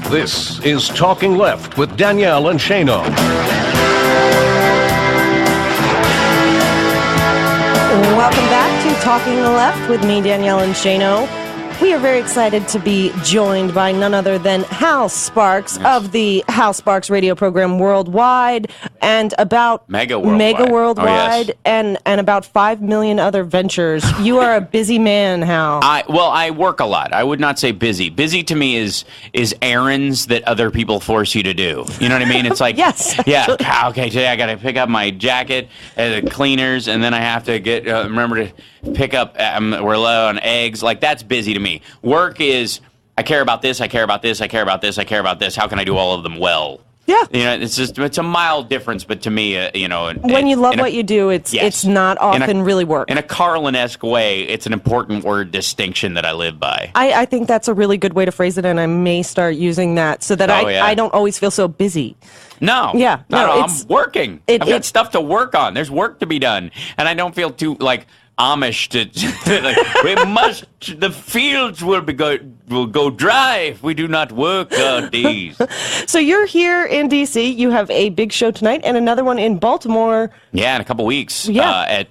This is Talking Left with Danielle and Shano. Welcome back to Talking Left with me, Danielle and Shano. We are very excited to be joined by none other than Hal Sparks of the Hal Sparks radio program Worldwide and about Mega Worldwide, and about 5 million other ventures. You are a busy man, Hal. I work a lot. I would not say busy. Busy to me is errands that other people force you to do. You know what I mean? It's like, yes, yeah, okay, today I got to pick up my jacket at the cleaners, and then I have to remember to pick up, we're low on eggs. Like, that's busy to me. Work is, I care about this, I care about this, I care about this, I care about this. How can I do all of them well? Yeah. You know, it's a mild difference, but to me, when you love what you do, it's not often really work. In a Carlin-esque way, it's an important word distinction that I live by. I think that's a really good way to phrase it, and I may start using that so that I don't always feel so busy. No. Yeah. No, I'm working. I've got stuff to work on. There's work to be done. And I don't feel too, Amish to the fields will go dry if we do not work on these. So you're here in DC. You have a big show tonight and another one in Baltimore. Yeah, in a couple weeks. Yeah.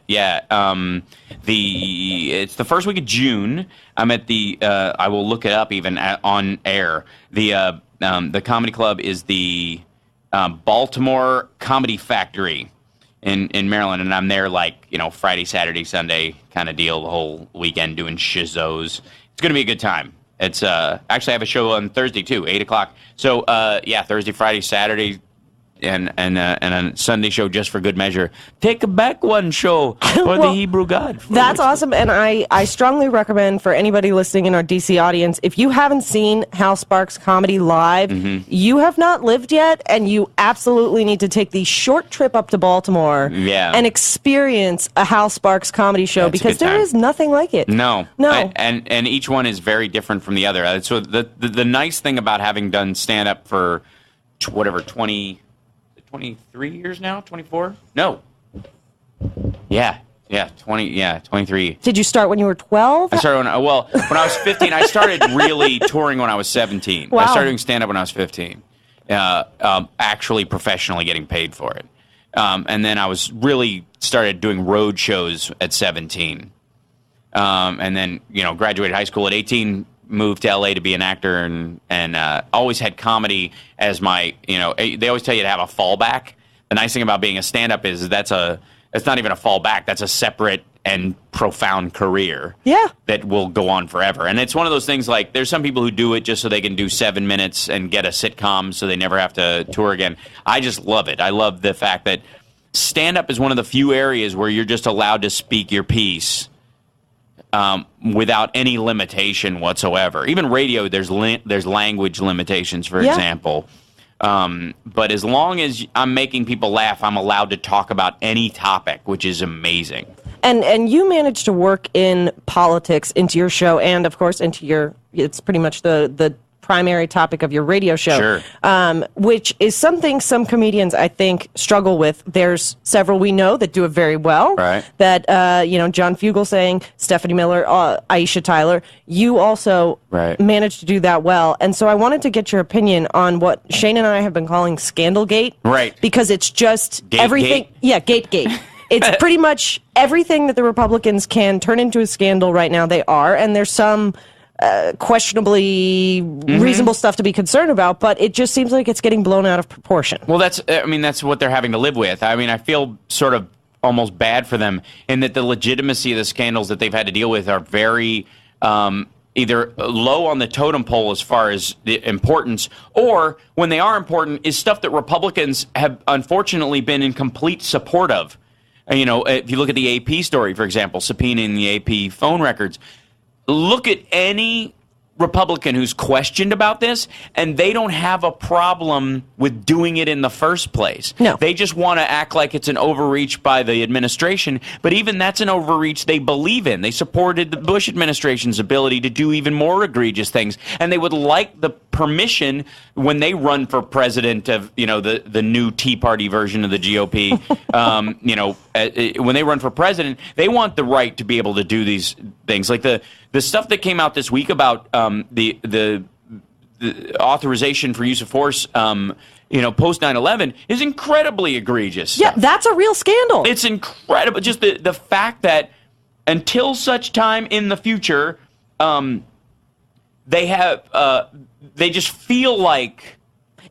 It's the first week of June. I'm at the I will look it up even on air. The comedy club is the Baltimore Comedy Factory in Maryland, and I'm there Friday, Saturday, Sunday kind of deal, the whole weekend doing shizzos. It's going to be a good time. It's actually I have a show on Thursday too, 8:00. So Thursday, Friday, Saturday, and a Sunday show just for good measure. Take back one show for the Hebrew God. That's awesome, and I strongly recommend for anybody listening in our DC audience, if you haven't seen Hal Sparks comedy live, you have not lived yet, and you absolutely need to take the short trip up to Baltimore and experience a Hal Sparks comedy show because there is nothing like it. No. And each one is very different from the other. So the nice thing about having done stand-up for 23 years now? 24? No. Yeah, 23. Did you start when you were 12? I started when I was 15. I started really touring when I was 17. Wow. I started doing stand-up when I was 15. Actually professionally getting paid for it. And then I was really started doing road shows at 17. And then, graduated high school at 18, moved to LA to be an actor and always had comedy as my, they always tell you to have a fallback. The nice thing about being a stand-up is that's not even a fallback. That's a separate and profound career that will go on forever. And it's one of those things like there's some people who do it just so they can do 7 minutes and get a sitcom so they never have to tour again. I just love it. I love the fact that stand-up is one of the few areas where you're just allowed to speak your piece without any limitation whatsoever. Even radio, there's language limitations, for example. But as long as I'm making people laugh, I'm allowed to talk about any topic, which is amazing. And you managed to work in politics into your show and, of course, it's pretty much the primary topic of your radio show, which is something some comedians, I think, struggle with. There's several we know that do it very well. Right. That, John Fugelsang, Stephanie Miller, Aisha Tyler, you also managed to do that well. And so I wanted to get your opinion on what Shane and I have been calling Scandalgate. Right. Because it's just everything. Gate. Yeah, Gate. It's pretty much everything that the Republicans can turn into a scandal right now, they are. And there's some questionably reasonable stuff to be concerned about, but it just seems like it's getting blown out of proportion. Well, that's what they're having to live with. I mean, I feel sort of almost bad for them in that the legitimacy of the scandals that they've had to deal with are very either low on the totem pole as far as the importance, or when they are important, is stuff that Republicans have unfortunately been in complete support of. If you look at the AP story, for example, subpoenaing the AP phone records, look at any Republican who's questioned about this, and they don't have a problem with doing it in the first place. No. They just want to act like it's an overreach by the administration, but even that's an overreach they believe in. They supported the Bush administration's ability to do even more egregious things, and they would like the permission when they run for president of, the new Tea Party version of the GOP. When they run for president, they want the right to be able to do these things. Like the stuff that came out this week about the the authorization for use of force, post 9/11 is incredibly egregious. Yeah, stuff. that's a real scandal. It's incredible. Just the fact that until such time in the future, they just feel like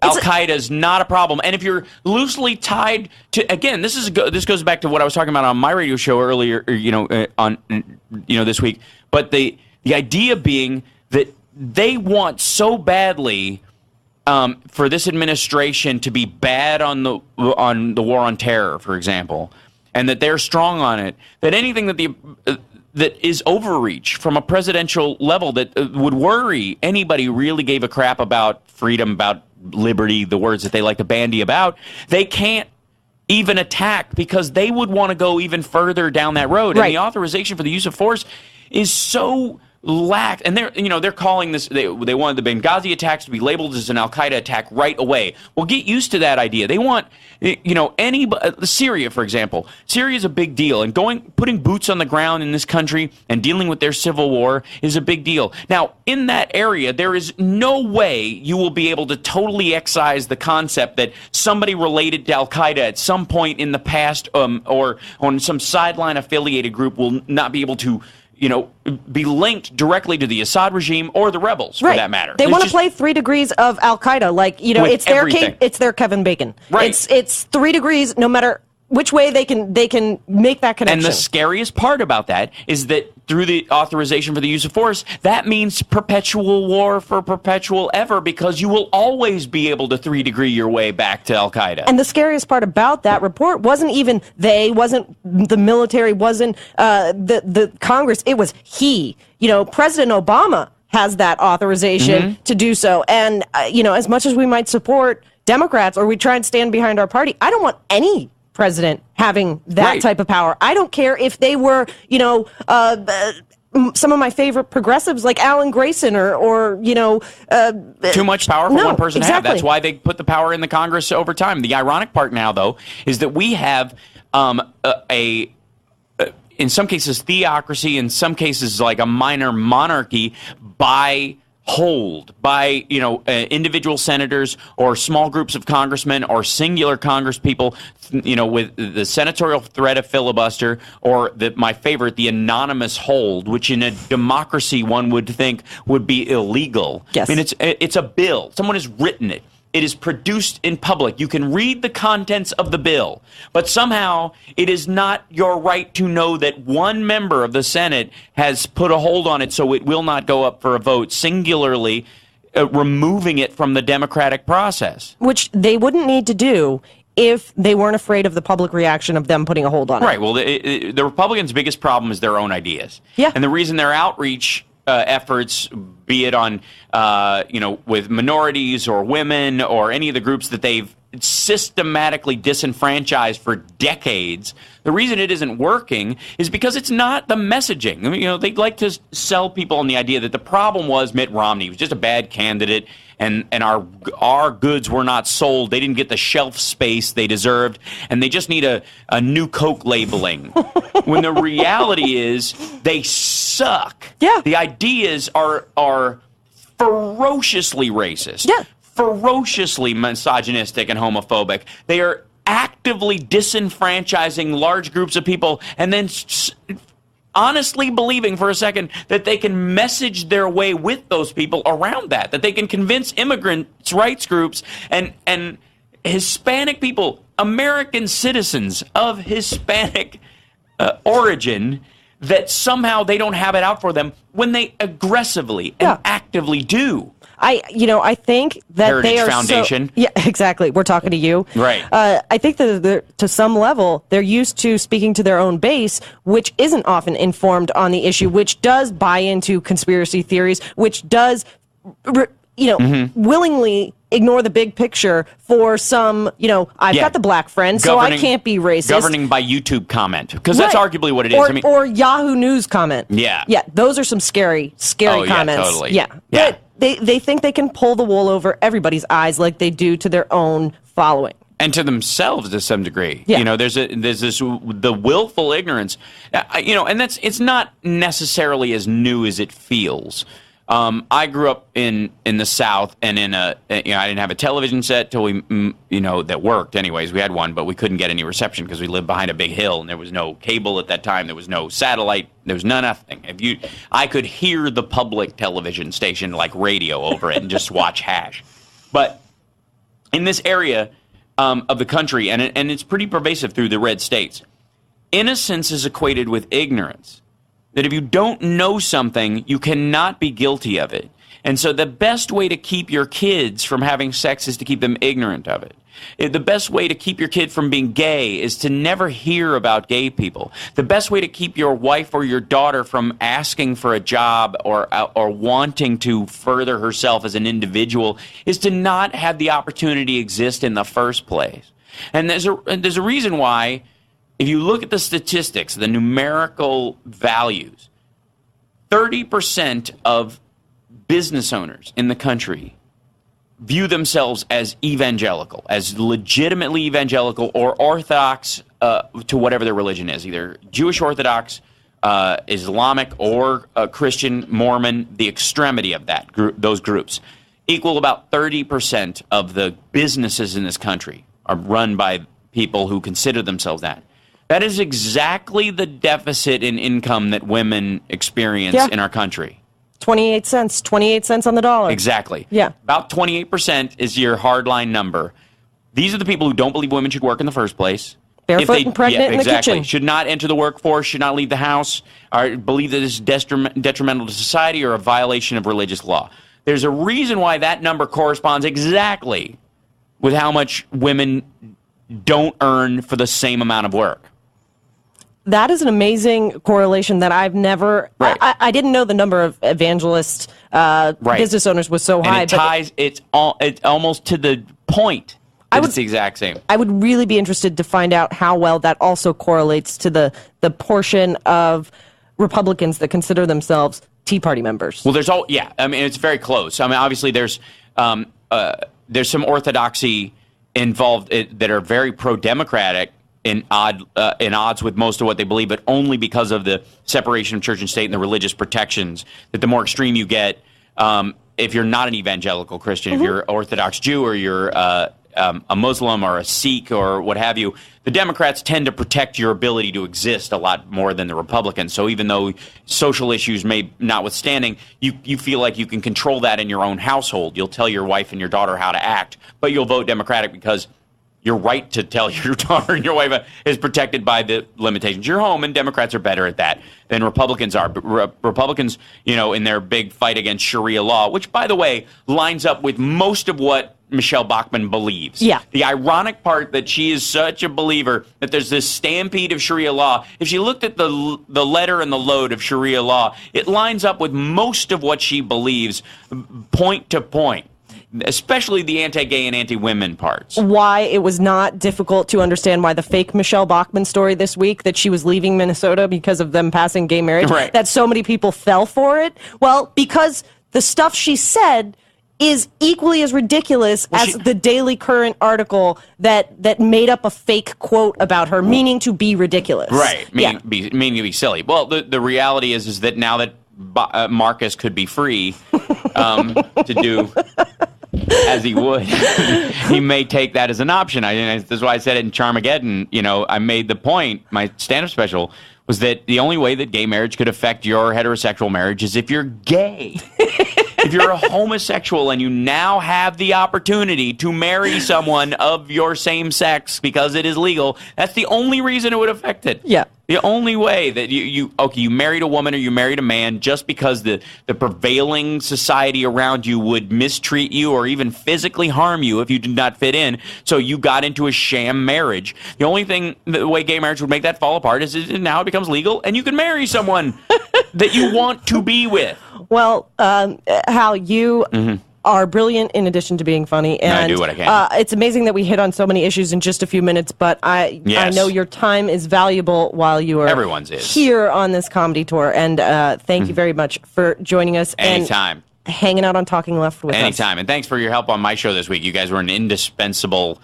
Al-Qaeda is not a problem. And if you're loosely tied to, again, this goes back to what I was talking about on my radio show earlier, this week. But the idea being that they want so badly for this administration to be bad on the war on terror, for example, and that they're strong on it, that anything that is overreach from a presidential level that would worry anybody who really gave a crap about freedom, about liberty, the words that they like to bandy about, they can't even attack because they would want to go even further down that road. Right. And the authorization for the use of force is so lax. And they're calling this, they wanted the Benghazi attacks to be labeled as an Al-Qaeda attack right away. Well, get used to that idea. They want, Syria, for example. Syria is a big deal, and putting boots on the ground in this country and dealing with their civil war is a big deal. Now, in that area, there is no way you will be able to totally excise the concept that somebody related to Al-Qaeda at some point in the past or on some sideline affiliated group will not be able to be linked directly to the Assad regime or the rebels, for that matter. They want to play 3 degrees of Al-Qaeda. Like, it's their Kevin Bacon. Right. It's 3 degrees no matter which way they can make that connection. And the scariest part about that is that through the authorization for the use of force, that means perpetual war for perpetual ever, because you will always be able to 3-degree your way back to Al-Qaeda. And the scariest part about that report wasn't even wasn't the military, wasn't the Congress. It was he. President Obama has that authorization to do so. And, as much as we might support Democrats or we try and stand behind our party, I don't want any president having that type of power. I don't care if they were, some of my favorite progressives like Alan Grayson or too much power for one person to have. Exactly. That's why they put the power in the Congress over time. The ironic part now, though, is that we have in some cases theocracy, in some cases like a minor monarchy by individual senators or small groups of congressmen or singular congress people, with the senatorial threat of filibuster, or my favorite, the anonymous hold, which in a democracy one would think would be illegal. Yes. I mean, it's a bill. Someone has written it. It is produced in public. You can read the contents of the bill, but somehow it is not your right to know that one member of the Senate has put a hold on it so it will not go up for a vote, singularly removing it from the democratic process. Which they wouldn't need to do if they weren't afraid of the public reaction of them putting a hold on it. Right. Well, the Republicans' biggest problem is their own ideas. Yeah. And the reason their outreach efforts, be it on, with minorities or women or any of the groups that they've systematically disenfranchised for decades, the reason it isn't working is because it's not the messaging. I mean, they like to sell people on the idea that the problem was Mitt Romney. He was just a bad candidate, and our goods were not sold. They didn't get the shelf space they deserved, and they just need a new Coke labeling. When the reality is they suck. Yeah. The ideas are ferociously racist. Yeah. Ferociously misogynistic and homophobic. They are actively disenfranchising large groups of people and then honestly believing for a second that they can message their way with those people around that they can convince immigrants' rights groups and Hispanic people, American citizens of Hispanic origin, that somehow they don't have it out for them when they aggressively and actively do. I think that Heritage they are Foundation. Yeah, exactly. We're talking to you. Right. I think that to some level, they're used to speaking to their own base, which isn't often informed on the issue, which does buy into conspiracy theories, which does, willingly ignore the big picture for some, I've got the black friend, so I can't be racist. Governing by YouTube comment, because that's arguably what it is. Or Yahoo News comment. Yeah. Yeah, those are some scary comments. Yeah, totally. Yeah. But they think they can pull the wool over everybody's eyes like they do to their own following. And to themselves to some degree. Yeah. There's the willful ignorance, and it's not necessarily as new as it feels. I grew up in the South, and I didn't have a television set till that worked. Anyways, we had one, but we couldn't get any reception because we lived behind a big hill, and there was no cable at that time. There was no satellite. There was nothing. I could hear the public television station like radio over it and just watch Hash. But in this area of the country, and it's pretty pervasive through the red states, innocence is equated with ignorance. That if you don't know something, you cannot be guilty of it. And so the best way to keep your kids from having sex is to keep them ignorant of it. The best way to keep your kid from being gay is to never hear about gay people. The best way to keep your wife or your daughter from asking for a job or wanting to further herself as an individual is to not have the opportunity exist in the first place. And there's a reason why. If you look at the statistics, the numerical values, 30% of business owners in the country view themselves as evangelical, as legitimately evangelical or orthodox to whatever their religion is, either Jewish Orthodox, Islamic, or Christian, Mormon, the extremity of those groups, equal about 30% of the businesses in this country are run by people who consider themselves that. That is exactly the deficit in income that women experience in our country. 28 cents on the dollar. Exactly. Yeah. About 28% is your hardline number. These are the people who don't believe women should work in the first place. Barefoot and pregnant in the kitchen. Should not enter the workforce, should not leave the house, or believe that it's detrimental to society or a violation of religious law. There's a reason why that number corresponds exactly with how much women don't earn for the same amount of work. That is an amazing correlation that I've never. Right. I didn't know the number of evangelist business owners was so high. And it's almost to the point. It's the exact same. I would really be interested to find out how well that also correlates to the portion of Republicans that consider themselves Tea Party members. Well, it's very close. I mean, obviously, there's some orthodoxy involved that are very pro-democratic. In odds with most of what they believe, but only because of the separation of church and state and the religious protections. That the more extreme you get, if you're not an evangelical Christian, if you're Orthodox Jew or you're a Muslim or a Sikh or what have you, the Democrats tend to protect your ability to exist a lot more than the Republicans. So even though social issues may notwithstanding, you feel like you can control that in your own household. You'll tell your wife and your daughter how to act, but you'll vote Democratic because your right to tell your daughter and your wife is protected by the limitations of your home, and Democrats are better at that than Republicans are. But Republicans, in their big fight against Sharia law, which, by the way, lines up with most of what Michelle Bachmann believes. Yeah. The ironic part that she is such a believer that there's this stampede of Sharia law. If she looked at the letter and the load of Sharia law, it lines up with most of what she believes, point to point. Especially the anti-gay and anti-women parts. Why it was not difficult to understand why the fake Michelle Bachmann story this week, that she was leaving Minnesota because of them passing gay marriage, that so many people fell for it. Well, because the stuff she said is equally as ridiculous as the Daily Current article that made up a fake quote about her, meaning to be ridiculous. Right, meaning to be silly. Well, the reality is that now that Marcus could be free to do as he would, he may take that as an option. This is why I said it in Charmageddon. I made the point, my stand-up special, was that the only way that gay marriage could affect your heterosexual marriage is if you're gay. If you're a homosexual and you now have the opportunity to marry someone of your same sex because it is legal, that's the only reason it would affect it. Yeah. The only way that you married a woman or you married a man just because the prevailing society around you would mistreat you or even physically harm you if you did not fit in, so you got into a sham marriage. The only thing, the way gay marriage would make that fall apart is now it becomes legal and you can marry someone that you want to be with. Well, Hal, you are brilliant in addition to being funny. And I do what I can. It's amazing that we hit on so many issues in just a few minutes, but I know your time is valuable while you are here on this comedy tour. And thank you very much for joining us. Anytime. hanging out on Talking Left with us. Anytime. And thanks for your help on my show this week. You guys were an indispensable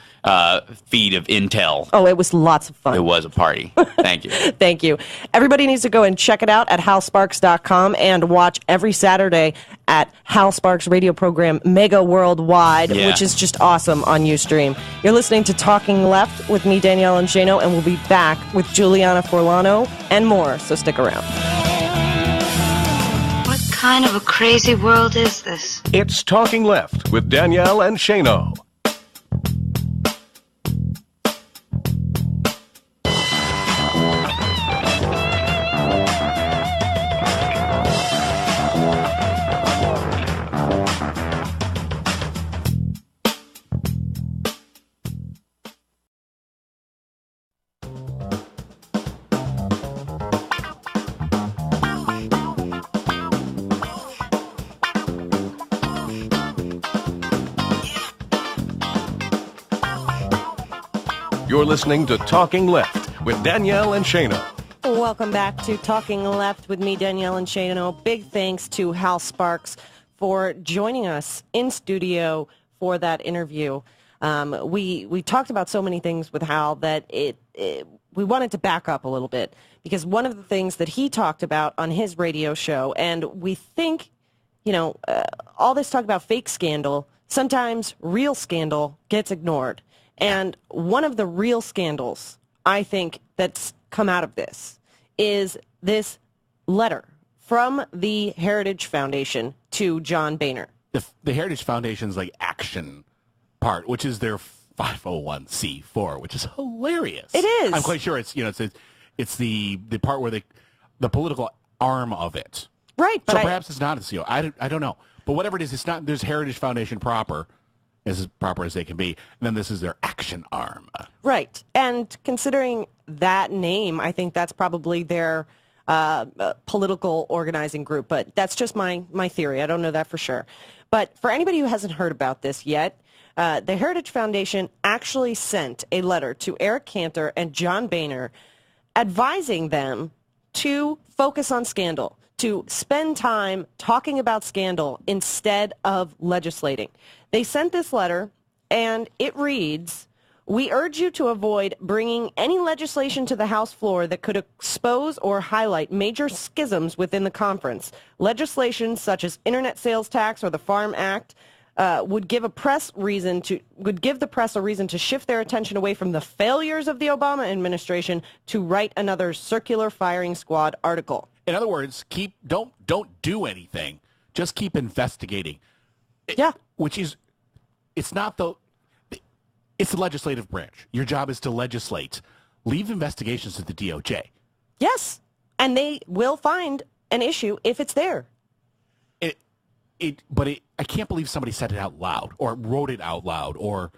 feed of intel. Oh, it was lots of fun. It was a party. Thank you. Thank you. Everybody needs to go and check it out at halsparks.com and watch every Saturday at Hal Sparks radio program Mega Worldwide, which is just awesome on Ustream. You're listening to Talking Left with me, Danielle Inchino, and we'll be back with Juliana Forlano and more, so stick around. What kind of a crazy world is this? It's Talking Left with Danielle and Shano. You're listening to Talking Left with Danielle and Shano. Welcome back to Talking Left with me, Danielle and Shano. Big thanks to Hal Sparks for joining us in studio for that interview. We talked about so many things with Hal that we wanted to back up a little bit, because one of the things that he talked about on his radio show, and we think, all this talk about fake scandal, sometimes real scandal gets ignored. And one of the real scandals, I think, that's come out of this is this letter from the Heritage Foundation to John Boehner. The Heritage Foundation's action part, which is their 501c4, which is hilarious. It is. I'm quite sure it's the part where the political arm of it. Right. But so perhaps it's not a CO. I don't know. But whatever it is, it's not. There's Heritage Foundation proper, as proper as they can be, and then this is their action arm. Right. And considering that name, I think that's probably their political organizing group. But that's just my theory. I don't know that for sure. But for anybody who hasn't heard about this yet, the Heritage Foundation actually sent a letter to Eric Cantor and John Boehner advising them to focus on scandal, to spend time talking about scandal instead of legislating. They sent this letter, and it reads, "We urge you to avoid bringing any legislation to the House floor that could expose or highlight major schisms within the conference. Legislation such as Internet Sales Tax or the Farm Act would give the press a reason to shift their attention away from the failures of the Obama administration to write another circular firing squad article." In other words, don't do anything. Just keep investigating. Which is, it's the legislative branch. Your job is to legislate. Leave investigations to the DOJ. Yes, and they will find an issue if it's there. I can't believe somebody said it out loud, or wrote it out loud, or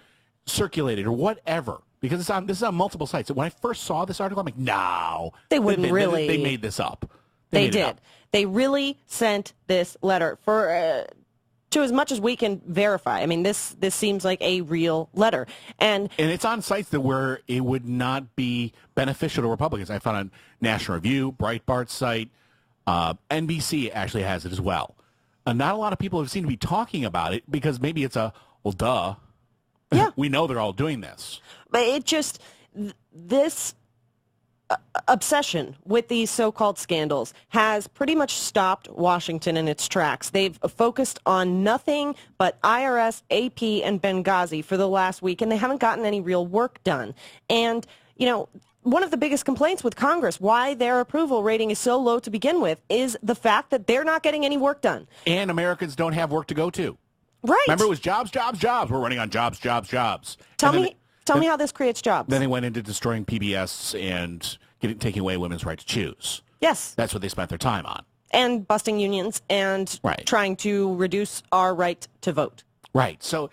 circulated, or whatever. Because this is on multiple sites. When I first saw this article, I'm like, no. They wouldn't really. They made this up. They did. They really sent this letter for to as much as we can verify. I mean, this seems like a real letter. And it's on sites where it would not be beneficial to Republicans. I found on National Review, Breitbart's site, NBC actually has it as well. Not a lot of people have seemed to be talking about it because maybe it's duh. Yeah. We know they're all doing this. But it just, this obsession with these so-called scandals has pretty much stopped Washington in its tracks. They've focused on nothing but IRS, AP, and Benghazi for the last week, and they haven't gotten any real work done. And, one of the biggest complaints with Congress, why their approval rating is so low to begin with, is the fact that they're not getting any work done. And Americans don't have work to go to. Right. Remember, it was jobs, jobs, jobs. We're running on jobs, jobs, jobs. Tell me how this creates jobs. Then they went into destroying PBS and taking away women's right to choose. Yes. That's what they spent their time on. And busting unions and trying to reduce our right to vote. Right. So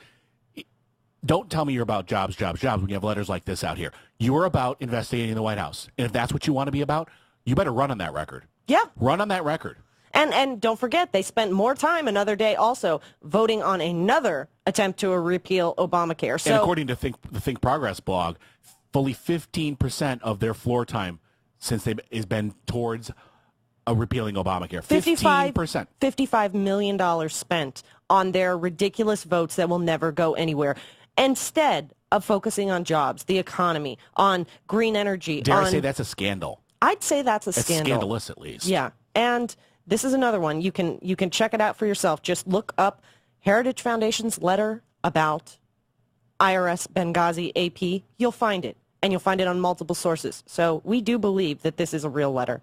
don't tell me you're about jobs, jobs, jobs when you have letters like this out here. You're about investigating the White House. And if that's what you want to be about, you better run on that record. Yeah. Run on that record. And don't forget, they spent more time another day also voting on another attempt to repeal Obamacare. So, and according to the Think Progress blog, fully 15% of their floor time since has been towards repealing Obamacare. 15%. $55 million spent on their ridiculous votes that will never go anywhere. Instead of focusing on jobs, the economy, on green energy. Dare I say that's a scandal? I'd say that's a scandal. It's scandalous, at least. Yeah. And this is another one. You can check it out for yourself. Just look up Heritage Foundation's letter about IRS Benghazi AP. You'll find it. And you'll find it on multiple sources. So we do believe that this is a real letter.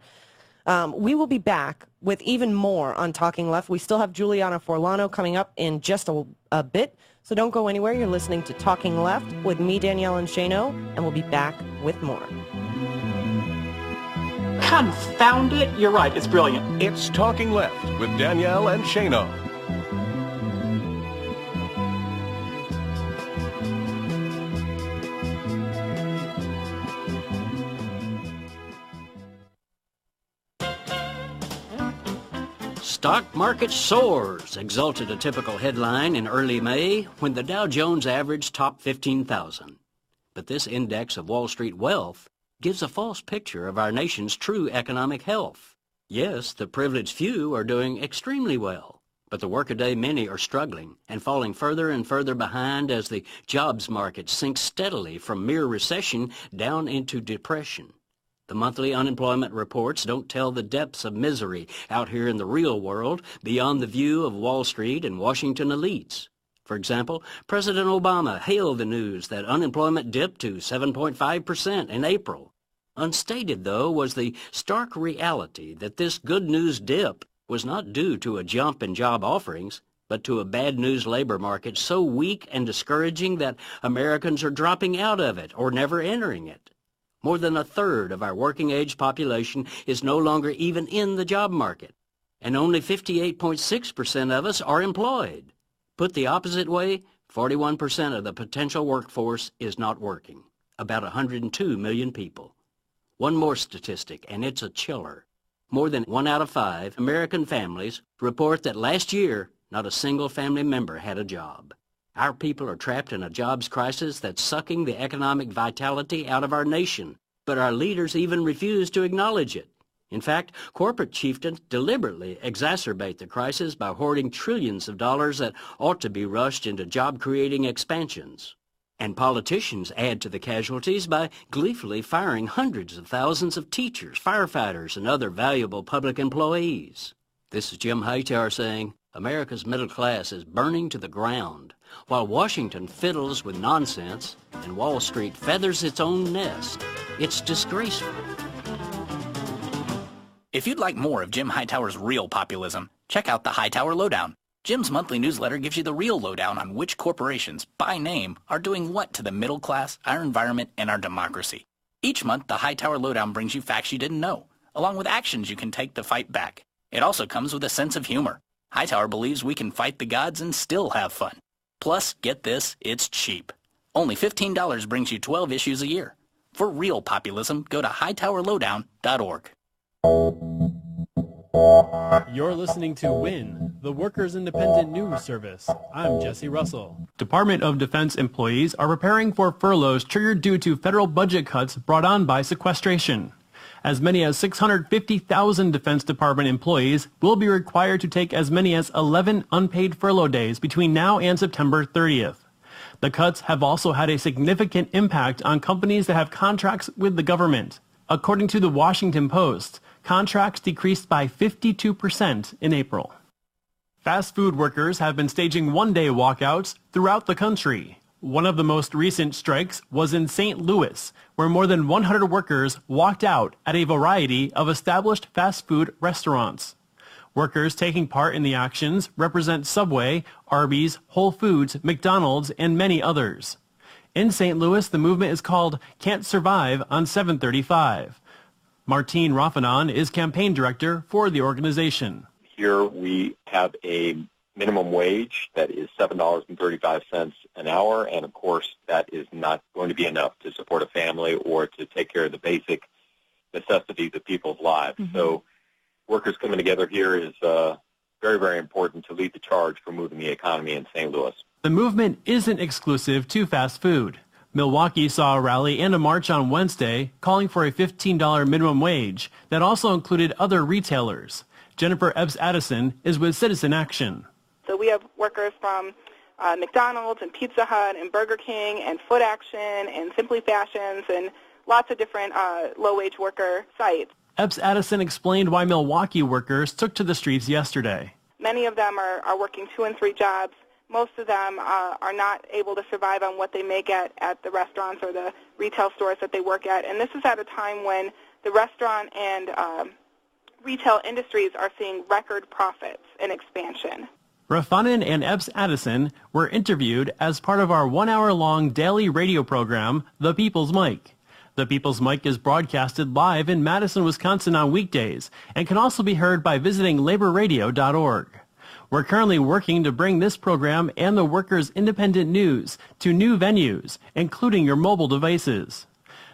We will be back with even more on Talking Left. We still have Juliana Forlano coming up in just a bit. So don't go anywhere. You're listening to Talking Left with me, Danielle and Shano, and we'll be back with more. Confound it. You're right. It's brilliant. It's Talking Left with Danielle and Shano. Stock market soars, exulted a typical headline in early May when the Dow Jones average topped 15,000. But this index of Wall Street wealth gives a false picture of our nation's true economic health. Yes, the privileged few are doing extremely well, but the workaday many are struggling and falling further and further behind as the jobs market sinks steadily from mere recession down into depression. The monthly unemployment reports don't tell the depths of misery out here in the real world beyond the view of Wall Street and Washington elites. For example, President Obama hailed the news that unemployment dipped to 7.5% in April. Unstated, though, was the stark reality that this good news dip was not due to a jump in job offerings, but to a bad news labor market so weak and discouraging that Americans are dropping out of it or never entering it. More than a third of our working-age population is no longer even in the job market, and only 58.6% of us are employed. Put the opposite way, 41% of the potential workforce is not working, about 102 million people. One more statistic, and it's a chiller. More than 1 out of 5 American families report that last year, not a single family member had a job. Our people are trapped in a jobs crisis that's sucking the economic vitality out of our nation, but our leaders even refuse to acknowledge it. In fact, corporate chieftains deliberately exacerbate the crisis by hoarding trillions of dollars that ought to be rushed into job-creating expansions. And politicians add to the casualties by gleefully firing hundreds of thousands of teachers, firefighters, and other valuable public employees. This is Jim Hightower saying, America's middle class is burning to the ground, while Washington fiddles with nonsense and Wall Street feathers its own nest. It's disgraceful. If you'd like more of Jim Hightower's real populism, check out the Hightower Lowdown. Jim's monthly newsletter gives you the real lowdown on which corporations, by name, are doing what to the middle class, our environment, and our democracy. Each month, the Hightower Lowdown brings you facts you didn't know, along with actions you can take to fight back. It also comes with a sense of humor. Hightower believes we can fight the gods and still have fun. Plus, get this, it's cheap. Only $15 brings you 12 issues a year. For real populism, go to hightowerlowdown.org. You're listening to WIN, the Workers' Independent News Service. I'm Jesse Russell. Department of Defense employees are preparing for furloughs triggered due to federal budget cuts brought on by sequestration. As many as 650,000 Defense Department employees will be required to take as many as 11 unpaid furlough days between now and September 30th. The cuts have also had a significant impact on companies that have contracts with the government. According to the Washington Post, contracts decreased by 52% in April. Fast food workers have been staging one-day walkouts throughout the country. One of the most recent strikes was in St. Louis, where more than 100 workers walked out at a variety of established fast food restaurants. Workers taking part in the actions represent Subway, Arby's, Whole Foods, McDonald's, and many others. In St. Louis, the movement is called Can't Survive on 735. Martine Raffanon is campaign director for the organization. Here we have a minimum wage that is $7.35 an hour, and of course that is not going to be enough to support a family or to take care of the basic necessities of people's lives. Mm-hmm. So workers coming together here is very, very important to lead the charge for moving the economy in St. Louis. The movement isn't exclusive to fast food. Milwaukee saw a rally and a march on Wednesday calling for a $15 minimum wage that also included other retailers. Jennifer Ebbs-Addison is with Citizen Action. So we have workers from McDonald's and Pizza Hut and Burger King and Foot Action and Simply Fashions and lots of different low-wage worker sites. Ebbs-Addison explained why Milwaukee workers took to the streets yesterday. Many of them are working 2 and 3 jobs. Most of them are not able to survive on what they make at the restaurants or the retail stores that they work at. And this is at a time when the restaurant and retail industries are seeing record profits and expansion. Rafanen and Ebbs-Addison were interviewed as part of our 1-hour-long daily radio program, The People's Mic. The People's Mic is broadcasted live in Madison, Wisconsin on weekdays and can also be heard by visiting laborradio.org. We're currently working to bring this program and the Workers' Independent News to new venues, including your mobile devices.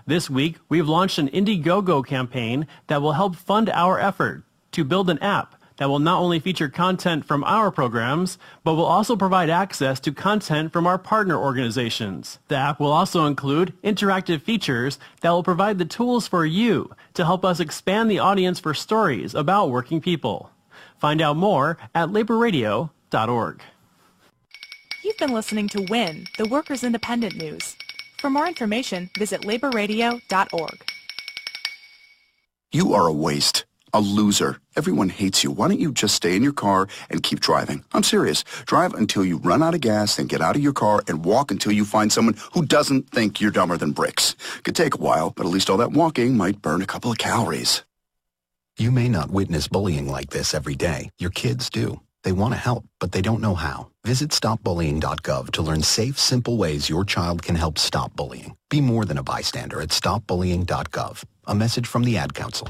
This week, we've launched an Indiegogo campaign that will help fund our effort to build an app that will not only feature content from our programs, but will also provide access to content from our partner organizations. The app will also include interactive features that will provide the tools for you to help us expand the audience for stories about working people. Find out more at laborradio.org. You've been listening to WIN, the Workers' Independent News. For more information, visit laborradio.org. You are a waste. A loser. Everyone hates you. Why don't you just stay in your car and keep driving? I'm serious. Drive until you run out of gas, then get out of your car and walk until you find someone who doesn't think you're dumber than bricks. Could take a while, but at least all that walking might burn a couple of calories. You may not witness bullying like this every day. Your kids do. They want to help, but they don't know how. Visit stopbullying.gov to learn safe, simple ways your child can help stop bullying. Be more than a bystander at stopbullying.gov. A message from the Ad Council.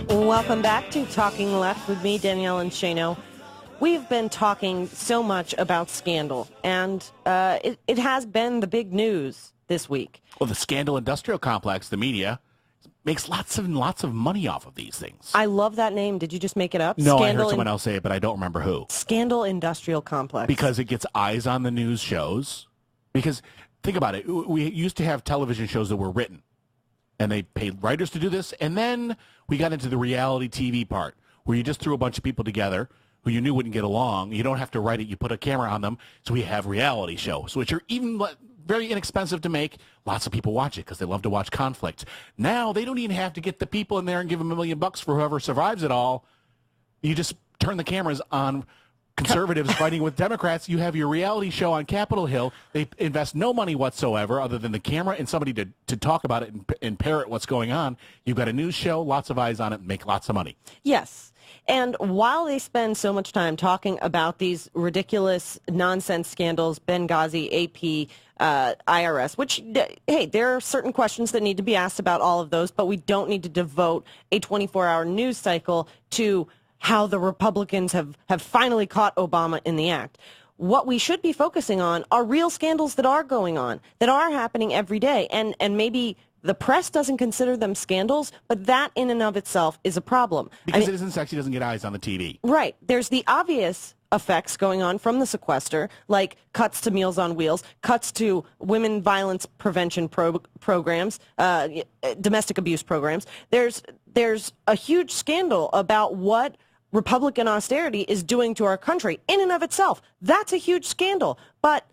Welcome back to Talking Left with me, Danielle and Shano. We've been talking so much about scandal, and it has been the big news this week. Well, the Scandal Industrial Complex, the media, makes lots and lots of money off of these things. I love that name. Did you just make it up? No, I heard someone else say it, but I don't remember who. Scandal Industrial Complex. Because it gets eyes on the news shows. Because, think about it, we used to have television shows that were written, and they paid writers to do this, and then we got into the reality TV part, where you just threw a bunch of people together who you knew wouldn't get along. You don't have to write it. You put a camera on them. So we have reality shows, which are even very inexpensive to make. Lots of people watch it because they love to watch conflict. Now they don't even have to get the people in there and give them $1 million for whoever survives it all. You just turn the cameras on conservatives fighting with Democrats. You have your reality show on Capitol Hill. They invest no money whatsoever other than the camera and somebody to talk about it and parrot what's going on. You've got a news show, lots of eyes on it, and make lots of money. Yes. And while they spend so much time talking about these ridiculous nonsense scandals, Benghazi, AP, IRS, which, hey, there are certain questions that need to be asked about all of those, but we don't need to devote a 24-hour news cycle to how the Republicans have finally caught Obama in the act. What we should be focusing on are real scandals that are going on, that are happening every day, and maybe the press doesn't consider them scandals, but that in and of itself is a problem. Because it isn't sexy, doesn't get eyes on the TV. Right. There's the obvious effects going on from the sequester, like cuts to Meals on Wheels, cuts to women violence prevention programs, domestic abuse programs. There's a huge scandal about what Republican austerity is doing to our country in and of itself. That's a huge scandal, but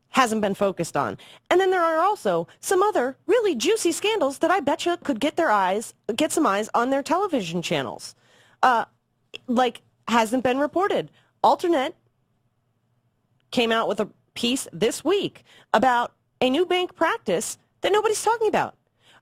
hasn't been focused on. And then there are also some other really juicy scandals that I betcha could get some eyes on their television channels. Like hasn't been reported. Alternet came out with a piece this week about a new bank practice that nobody's talking about.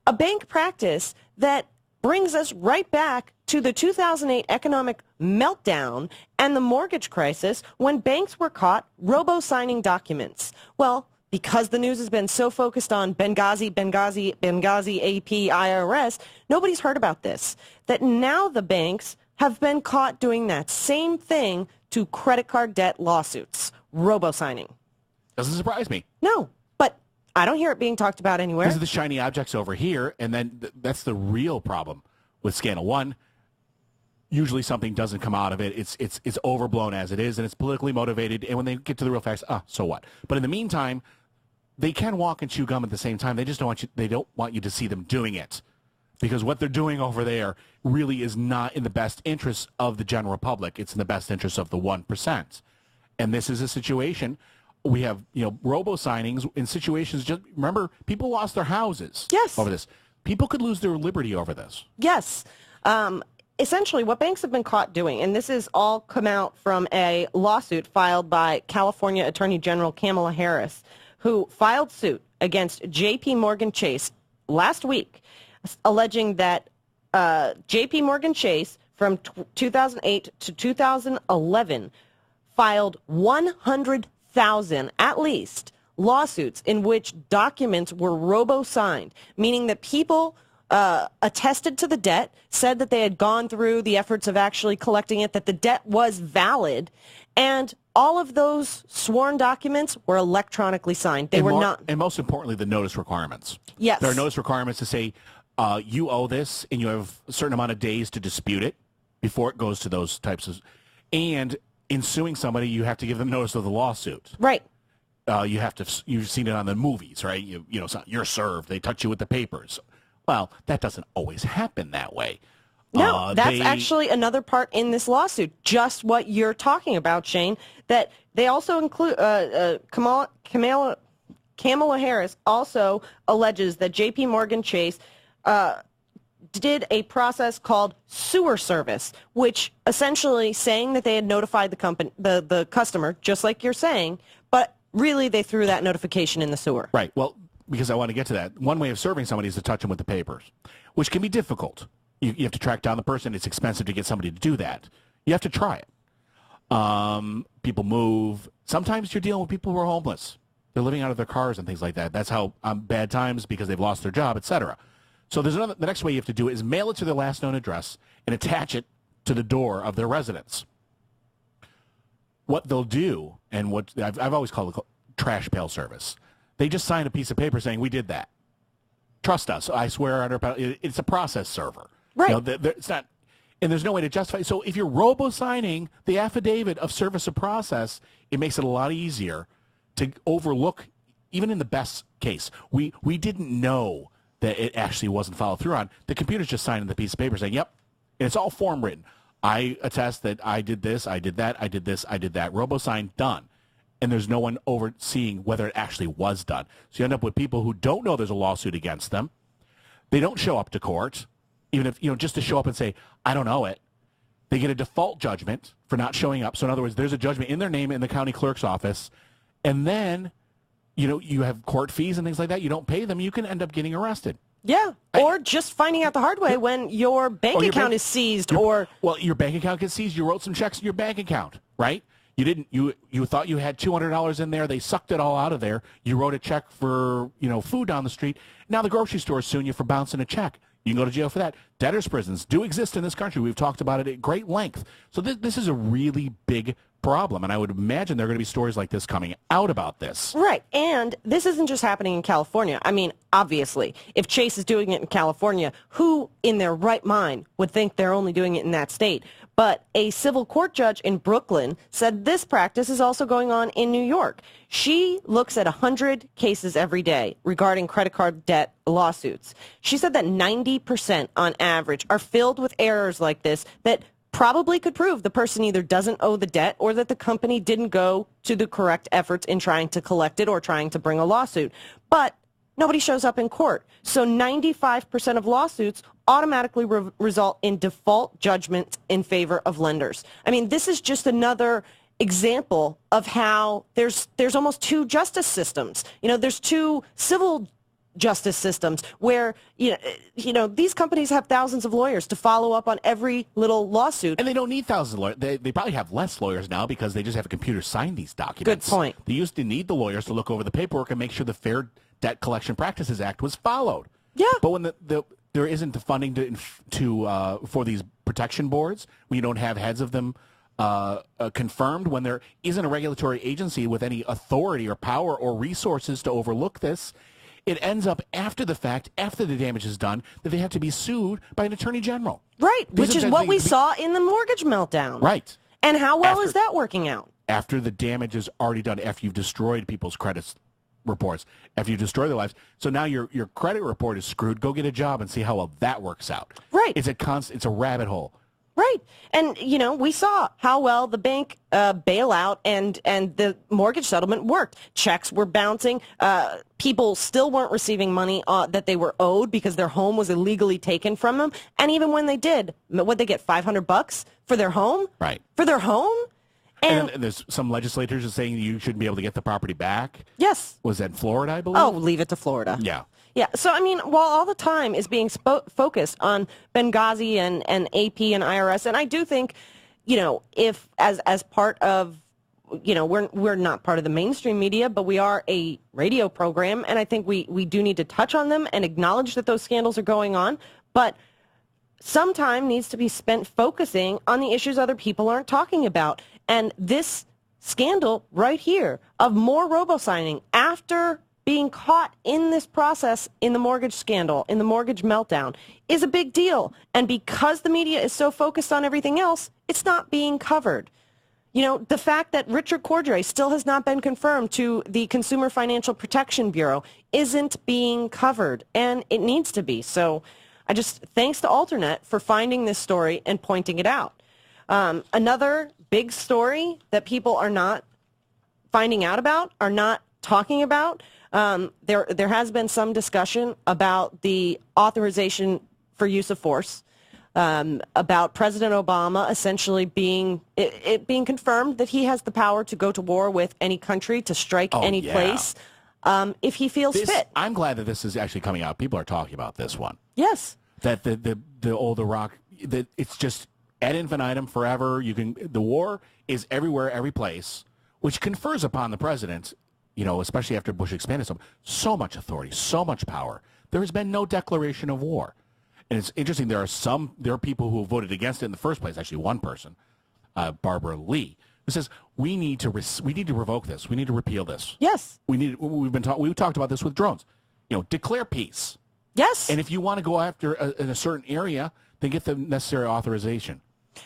A bank practice that brings us right back to the 2008 economic meltdown and the mortgage crisis when banks were caught robo-signing documents. Well, because the news has been so focused on Benghazi, AP, IRS, nobody's heard about this. That now the banks have been caught doing that same thing to credit card debt lawsuits, robo-signing. Doesn't surprise me. No, but I don't hear it being talked about anywhere. Because of the shiny objects over here, and then that's the real problem with Scandal 1. Usually something doesn't come out of it. It's overblown as it is, and it's politically motivated. And when they get to the real facts, so what? But in the meantime, they can walk and chew gum at the same time. They just don't want you to see them doing it, because what they're doing over there really is not in the best interests of the general public. It's in the best interests of the 1%. And this is a situation. We have robo signings in situations. Just remember, people lost their houses. Yes. Over this. People could lose their liberty over this. Yes. Essentially, what banks have been caught doing, and this is all come out from a lawsuit filed by California Attorney General Kamala Harris, who filed suit against J.P. Morgan Chase last week, alleging that J.P. Morgan Chase from 2008 to 2011 filed 100,000 at least lawsuits in which documents were robo-signed, meaning that people attested to the debt, said that they had gone through the efforts of actually collecting it, that the debt was valid, and all of those sworn documents were electronically signed. They were not. And most importantly, the notice requirements. Yes. There are notice requirements to say you owe this, and you have a certain amount of days to dispute it before it goes to those types of. And in suing somebody, you have to give them notice of the lawsuit. Right. You've seen it on the movies, right? You're served. They touch you with the papers. Well, that doesn't always happen that way. No, that's actually another part in this lawsuit, just what you're talking about, Shane, that they also include Kamala Harris also alleges that J.P. Morgan Chase did a process called sewer service, which essentially saying that they had notified the customer, just like you're saying, but really they threw that notification in the sewer. Right. Well, because I want to get to that. One way of serving somebody is to touch them with the papers, which can be difficult. You have to track down the person. It's expensive to get somebody to do that. You have to try it. People move. Sometimes you're dealing with people who are homeless. They're living out of their cars and things like that. That's how bad times because they've lost their job, etc. So the next way you have to do it is mail it to their last known address and attach it to the door of their residence. What they'll do, and what I've always called it trash pail service, they just sign a piece of paper saying, we did that. Trust us. I swear under it's a process server. Right. It's not, and there's no way to justify. So if you're robo-signing the affidavit of service of process, it makes it a lot easier to overlook, even in the best case. We didn't know that it actually wasn't followed through on. The computer's just signing the piece of paper saying, yep, and it's all form written. I attest that I did this, I did that, I did this, I did that. Robo-sign, done. And there's no one overseeing whether it actually was done. So you end up with people who don't know there's a lawsuit against them. They don't show up to court, even if, just to show up and say, I don't know it. They get a default judgment for not showing up. So in other words, there's a judgment in their name in the county clerk's office. And then, you have court fees and things like that. You don't pay them, you can end up getting arrested. Yeah, or just finding out the hard way when your bank account is seized Well, your bank account gets seized. You wrote some checks in your bank account, right? You thought you had $200 in there. They sucked it all out of there. You wrote a check for, food down the street. Now the grocery store is suing you for bouncing a check. You can go to jail for that. Debtors' prisons do exist in this country. We've talked about it at great length. So this is a really big problem, and I would imagine there are going to be stories like this coming out about this. Right, and this isn't just happening in California. I mean, obviously, if Chase is doing it in California, who in their right mind would think they're only doing it in that state? But a civil court judge in Brooklyn said this practice is also going on in New York. She looks at 100 cases every day regarding credit card debt lawsuits. She said that 90% on average are filled with errors like this that probably could prove the person either doesn't owe the debt or that the company didn't go to the correct efforts in trying to collect it or trying to bring a lawsuit. But nobody shows up in court. So 95% of lawsuits automatically result in default judgments in favor of lenders. I mean, this is just another example of how there's almost two justice systems. There's two civil justice systems where these companies have thousands of lawyers to follow up on every little lawsuit, and they don't need thousands of lawyers. They probably have less lawyers now because they just have a computer sign these documents. Good point. They used to need the lawyers to look over the paperwork and make sure the Fair Debt Collection Practices Act was followed. Yeah, but when there isn't the funding for these protection boards, when you don't have heads of them confirmed, when there isn't a regulatory agency with any authority or power or resources to overlook this, it ends up after the fact, after the damage is done, that they have to be sued by an attorney general. Right, These which are is the what things we to be- saw in the mortgage meltdown. Right. And how well After- is that working out? After the damage is already done, after you've destroyed people's credit reports, after you destroy their lives. So now your credit report is screwed. Go get a job and see how well that works out. Right. It's a rabbit hole. Right. And, we saw how well the bank bailout and the mortgage settlement worked. Checks were bouncing. People still weren't receiving money that they were owed because their home was illegally taken from them. And even when they did, what'd they get, $500 for their home? Right. For their home? And there's some legislators are saying you shouldn't be able to get the property back. Yes. Was that in Florida, I believe? Oh, leave it to Florida. Yeah. Yeah. So, while all the time is being focused on Benghazi and AP and IRS, and I do think, if as part of, we're not part of the mainstream media, but we are a radio program, and I think we do need to touch on them and acknowledge that those scandals are going on, but some time needs to be spent focusing on the issues other people aren't talking about. And this scandal right here of more robo-signing after being caught in this process in the mortgage scandal, in the mortgage meltdown, is a big deal. And because the media is so focused on everything else, it's not being covered. The fact that Richard Cordray still has not been confirmed to the Consumer Financial Protection Bureau isn't being covered, and it needs to be. So thanks to Alternet for finding this story and pointing it out. Another big story that people are not finding out about, are not talking about, there has been some discussion about the authorization for use of force, about President Obama essentially being confirmed that he has the power to go to war with any country, to strike any place, if he feels fit. I'm glad that this is actually coming out. People are talking about this one. Yes. That the old Iraq, that it's just ad infinitum forever. The war is everywhere, every place, which confers upon the president, especially after Bush expanded so much authority, so much power. There has been no declaration of war. And it's interesting, there are people who voted against it in the first place, actually one person, Barbara Lee, who says we need to revoke this. We need to repeal this. Yes. We've talked about this with drones. Declare peace. Yes. And if you want to go after in a certain area, then get the necessary authorization.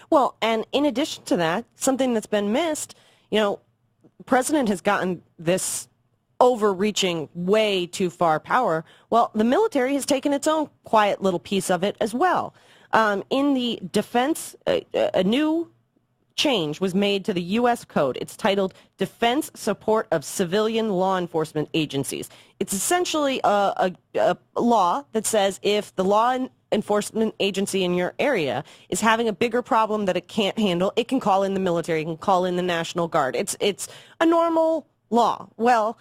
Well, and in addition to that, something that's been missed, the president has gotten this overreaching, way too far power. Well, the military has taken its own quiet little piece of it as well. In the defense, a new change was made to the U.S. Code. It's titled Defense Support of Civilian Law Enforcement Agencies. It's essentially a law that says if the law enforcement agency in your area is having a bigger problem that it can't handle, it can call in the military, it can call in the National Guard. It's a normal law. Well,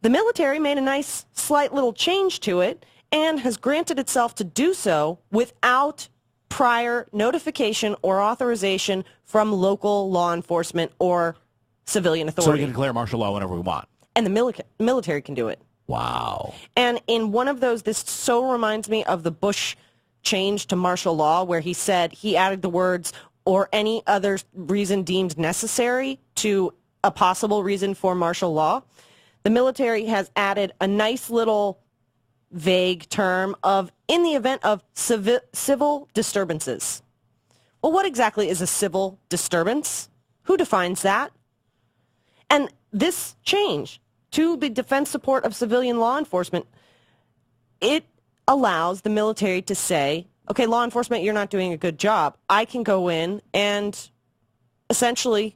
the military made a nice slight little change to it and has granted itself to do so without prior notification or authorization from local law enforcement or civilian authority. So we can declare martial law whenever we want. And the military can do it. Wow. And in one of those, this so reminds me of the Bush change to martial law, where he said he added the words or any other reason deemed necessary to a possible reason for martial law. The military has added a nice little vague term of in the event of civil disturbances. Well, what exactly is a civil disturbance? Who defines that? And this change to the defense support of civilian law enforcement, it allows the military to say, okay, law enforcement, you're not doing a good job. I can go in and essentially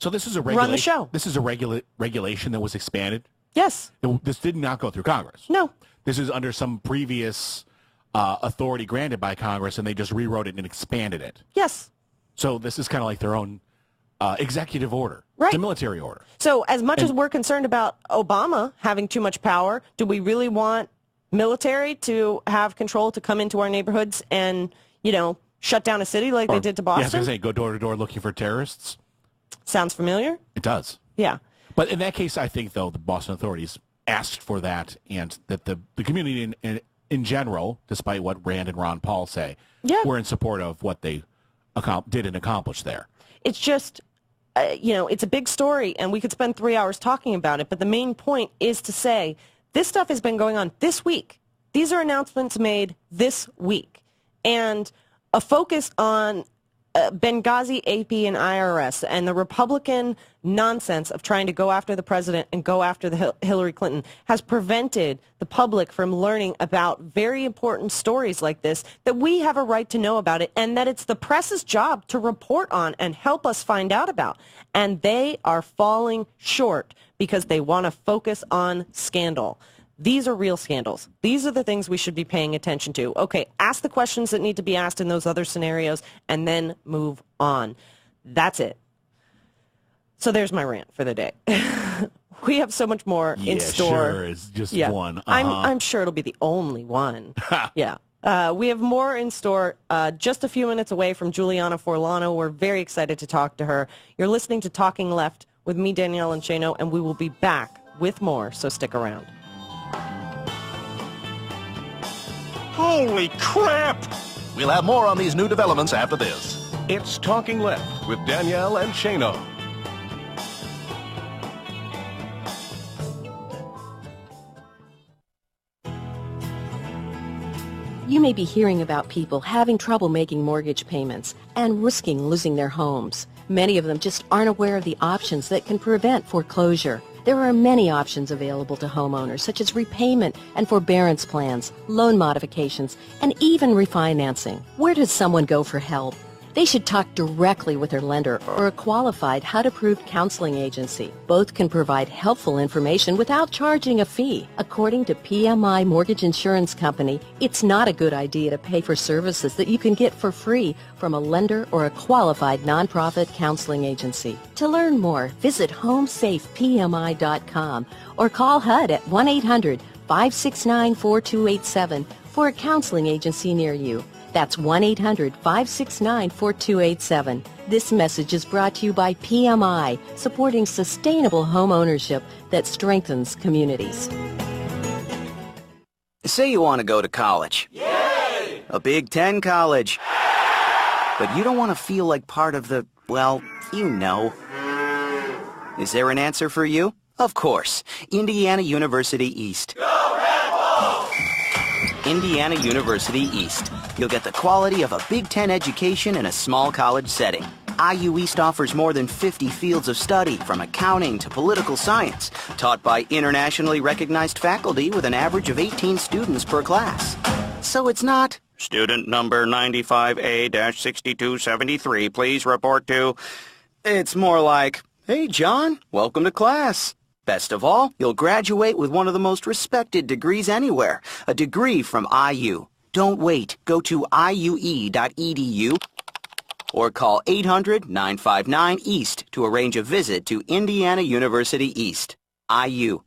So this is a run the show. This is a regulation that was expanded? Yes. This did not go through Congress? No. This is under some previous authority granted by Congress, and they just rewrote it and expanded it? Yes. So this is kind of like their own executive order. Right. It's a military order. So as much as we're concerned about Obama having too much power, do we really want military to have control to come into our neighborhoods and, shut down a city like they did to Boston? Yeah, I was going to say, go door to door looking for terrorists. Sounds familiar? It does. Yeah. But in that case, I think, though, the Boston authorities asked for that, and that the community in general, despite what Rand and Ron Paul say, were in support of what they did and accomplished there. It's just, it's a big story, and we could spend 3 hours talking about it, but the main point is to say this stuff has been going on this week. These are announcements made this week, and a focus on Benghazi, AP, and IRS, and the Republican nonsense of trying to go after the president and go after the Hillary Clinton has prevented the public from learning about very important stories like this that we have a right to know about it, and that it's the press's job to report on and help us find out about. And they are falling short because they want to focus on scandal. These are real scandals. These are the things we should be paying attention to. Okay, ask the questions that need to be asked in those other scenarios, and then move on. That's it. So there's my rant for the day. We have so much more in store. Sure, it's just one. I'm sure it'll be the only one. Yeah. We have more in store just a few minutes away from Juliana Forlano. We're very excited to talk to her. You're listening to Talking Left with me, Danielle Encheno, and we will be back with more, so stick around. Holy crap! We'll have more on these new developments after this. It's Talking Left with Danielle and Shano. You may be hearing about people having trouble making mortgage payments and risking losing their homes. Many of them just aren't aware of the options that can prevent foreclosure. There are many options available to homeowners, such as repayment and forbearance plans, loan modifications, and even refinancing. Where does someone go for help? They should talk directly with their lender or a qualified HUD-approved counseling agency. Both can provide helpful information without charging a fee. According to PMI Mortgage Insurance Company, it's not a good idea to pay for services that you can get for free from a lender or a qualified nonprofit counseling agency. To learn more, visit homesafepmi.com or call HUD at 1-800-569-4287 for a counseling agency near you. That's 1-800-569-4287. This message is brought to you by PMI, supporting sustainable home ownership that strengthens communities. Say you want to go to college. Yay! A Big Ten college. But you don't want to feel like part of the, well, you know. Is there an answer for you? Of course. Indiana University East. Go Red Wolves! Indiana University East. You'll get the quality of a Big Ten education in a small college setting. IU East offers more than 50 fields of study, from accounting to political science, taught by internationally recognized faculty with an average of 18 students per class. So it's not, student number 95A-6273, please report to. It's more like, hey, John, welcome to class. Best of all, you'll graduate with one of the most respected degrees anywhere, a degree from IU. Don't wait. Go to iue.edu or call 800-959-EAST to arrange a visit to Indiana University East. IU.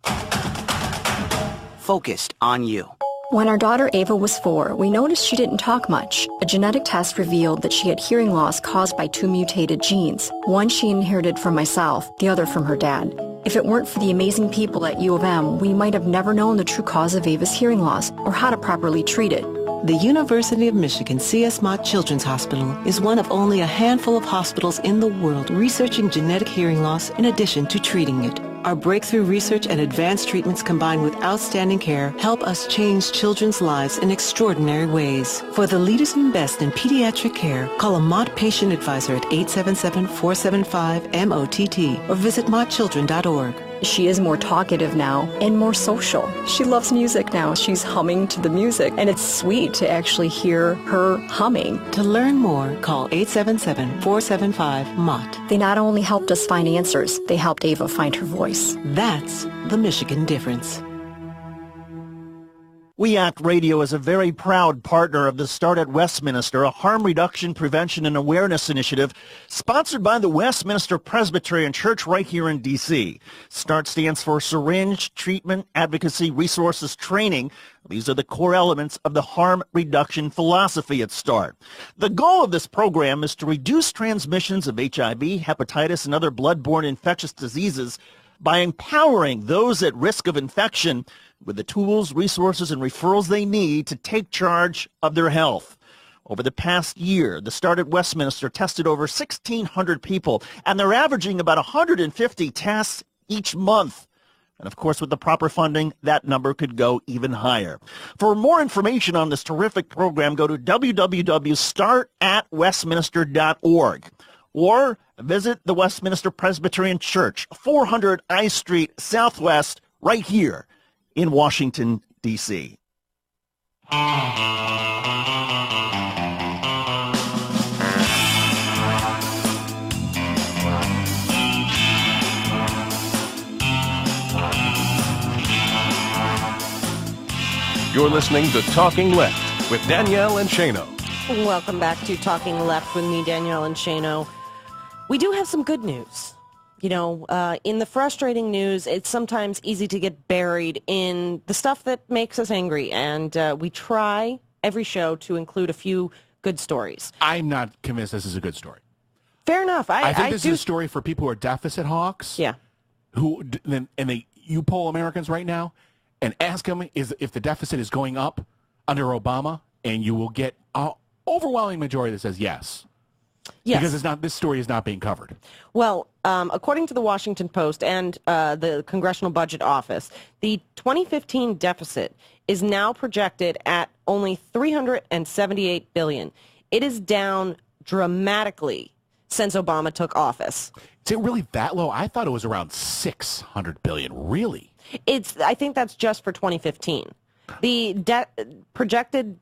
Focused on you. When our daughter Ava was 4, we noticed she didn't talk much. A genetic test revealed that she had hearing loss caused by 2 mutated genes. One she inherited from myself, the other from her dad. If it weren't for the amazing people at U of M, we might have never known the true cause of Ava's hearing loss or how to properly treat it. The University of Michigan C.S. Mott Children's Hospital is one of only a handful of hospitals in the world researching genetic hearing loss in addition to treating it. Our breakthrough research and advanced treatments combined with outstanding care help us change children's lives in extraordinary ways. For the leaders and best in pediatric care, call a Mott Patient Advisor at 877-475-MOTT or visit mottchildren.org. She is more talkative now and more social. She loves music now. She's humming to the music, and it's sweet to actually hear her humming. To learn more, call 877-475-MOTT. They not only helped us find answers, they helped Ava find her voice. That's the Michigan difference. We Act Radio is a very proud partner of the Start at Westminster, a harm reduction, prevention, and awareness initiative sponsored by the Westminster Presbyterian Church right here in D.C. START stands for Syringe, Treatment, Advocacy, Resources, Training. These are the core elements of the harm reduction philosophy at START. The goal of this program is to reduce transmissions of HIV, hepatitis, and other blood-borne infectious diseases by empowering those at risk of infection with the tools, resources, and referrals they need to take charge of their health. Over the past year, the Start at Westminster tested over 1,600 people, and they're averaging about 150 tests each month. And of course, with the proper funding, that number could go even higher. For more information on this terrific program, go to www.startatwestminster.org or visit the Westminster Presbyterian Church, 400 I Street Southwest, right here in Washington, D.C. You're listening to Talking Left with Danielle and Shano. Welcome back to Talking Left with me, Danielle and Shano. We do have some good news. You know, in the frustrating news, it's sometimes easy to get buried in the stuff that makes us angry, and we try every show to include a few good stories. I'm not convinced this is a good story. Fair enough. I think this is a story for people who are deficit hawks. Yeah. You poll Americans right now and ask them if the deficit is going up under Obama, and you will get an overwhelming majority that says yes. Yes. Because this story is not being covered. Well, according to the Washington Post and the Congressional Budget Office, the 2015 deficit is now projected at only $378 billion. It is down dramatically since Obama took office. Is it really that low? I thought it was around $600 billion. Really? I think that's just for 2015. The projected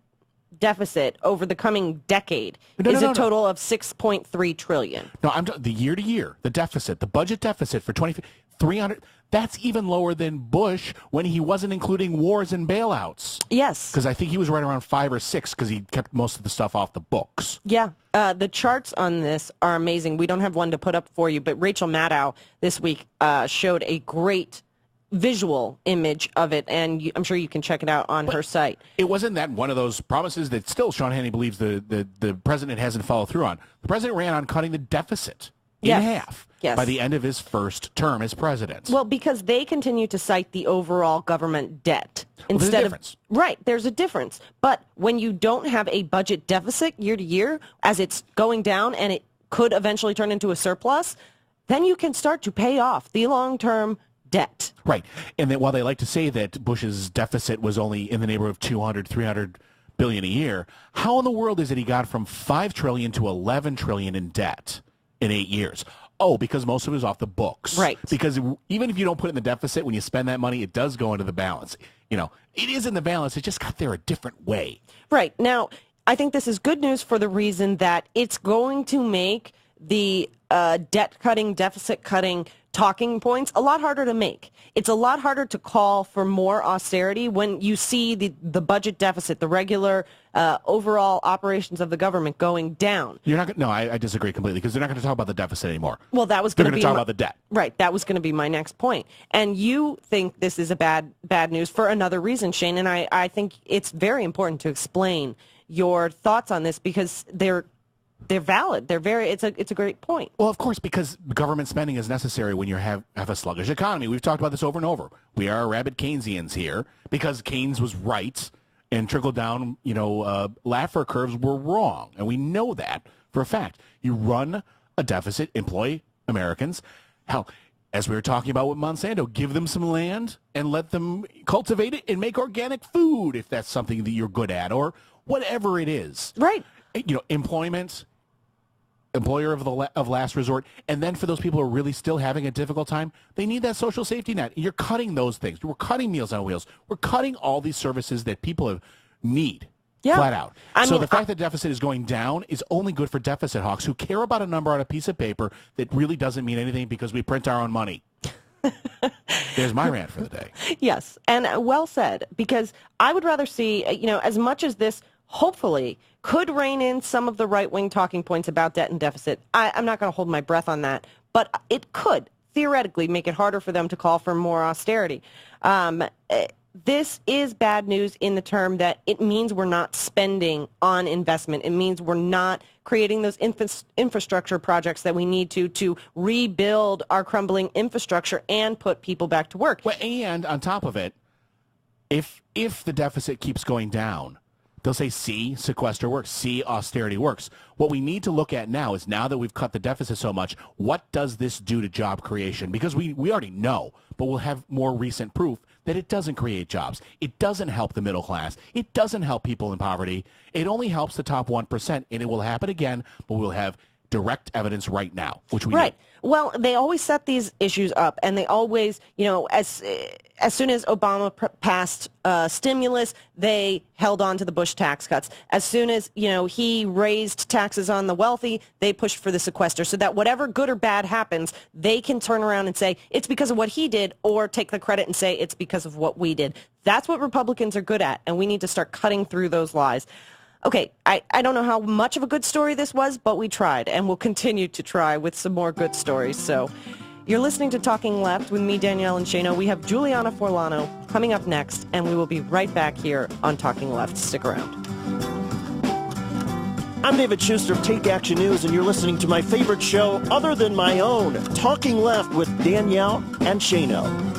deficit over the coming decade is a total of $6.3 trillion. No, I'm the year to year, the deficit, the budget deficit for 300. That's even lower than Bush when he wasn't including wars and bailouts. Yes. Because I think he was right around 5 or 6 because he kept most of the stuff off the books. Yeah. The charts on this are amazing. We don't have one to put up for you, but Rachel Maddow this week showed a great visual image of it, and I'm sure you can check it out on her site. It wasn't that one of those promises that still Sean Hannity believes the president hasn't followed through on. The president ran on cutting the deficit in half by the end of his first term as president. Well, because they continue to cite the overall government debt there's a difference. Right, there's a difference. But when you don't have a budget deficit year to year, as it's going down and it could eventually turn into a surplus, then you can start to pay off the long-term debt. Right. And that while they like to say that Bush's deficit was only in the neighborhood of 200, 300 billion a year, how in the world is it he got from 5 trillion to 11 trillion in debt in 8 years? Oh, because most of it is off the books. Right. Because even if you don't put it in the deficit, when you spend that money, it does go into the balance. You know, it is in the balance. It just got there a different way. Right. Now, I think this is good news for the reason that it's going to make the debt cutting, deficit cutting talking points a lot harder to make. It's a lot harder to call for more austerity when you see the budget deficit, the regular overall operations of the government going down. You're not. No, I disagree completely because they're not going to talk about the deficit anymore. Well, that was they're going to talk about the debt. Right. That was going to be my next point. And you think this is a bad news for another reason, Shane. And I think it's very important to explain your thoughts on this because they're valid. It's a great point. Well, of course, because government spending is necessary when you have a sluggish economy. We've talked about this over and over. We are rabid Keynesians here because Keynes was right and trickle down, Laffer curves were wrong. And we know that for a fact. You run a deficit, employ Americans. Hell, as we were talking about with Monsanto, give them some land and let them cultivate it and make organic food if that's something that you're good at or whatever it is. Right. Employment, employer of last resort, and then for those people who are really still having a difficult time, they need that social safety net. You're cutting those things. We're cutting Meals on Wheels. We're cutting all these services that people need, flat out. So the fact that deficit is going down is only good for deficit hawks who care about a number on a piece of paper that really doesn't mean anything because we print our own money. There's my rant for the day. Yes, and well said, because I would rather see, as much as this hopefully could rein in some of the right-wing talking points about debt and deficit. I'm not going to hold my breath on that, but it could theoretically make it harder for them to call for more austerity. This is bad news in the term that it means we're not spending on investment. It means we're not creating those infrastructure projects that we need to rebuild our crumbling infrastructure and put people back to work. Well, and on top of it, if the deficit keeps going down, They'll say, see, sequester works, see, austerity works. What we need to look at now is, now that we've cut the deficit so much, what does this do to job creation? Because we already know, but we'll have more recent proof that it doesn't create jobs. It doesn't help the middle class. It doesn't help people in poverty. It only helps the top 1%, and it will happen again, but we'll have direct evidence right now, which we right. know. Well, they always set these issues up, and they always, as soon as Obama passed stimulus, they held on to the Bush tax cuts. As soon as, he raised taxes on the wealthy, they pushed for the sequester, so that whatever good or bad happens, they can turn around and say it's because of what he did, or take the credit and say it's because of what we did. That's what Republicans are good at, and we need to start cutting through those lies. Okay, I don't know how much of a good story this was, but we tried, and we'll continue to try with some more good stories. So you're listening to Talking Left with me, Danielle and Shano. We have Juliana Forlano coming up next, and we will be right back here on Talking Left. Stick around. I'm David Schuster of Take Action News, and you're listening to my favorite show other than my own, Talking Left with Danielle and Shano.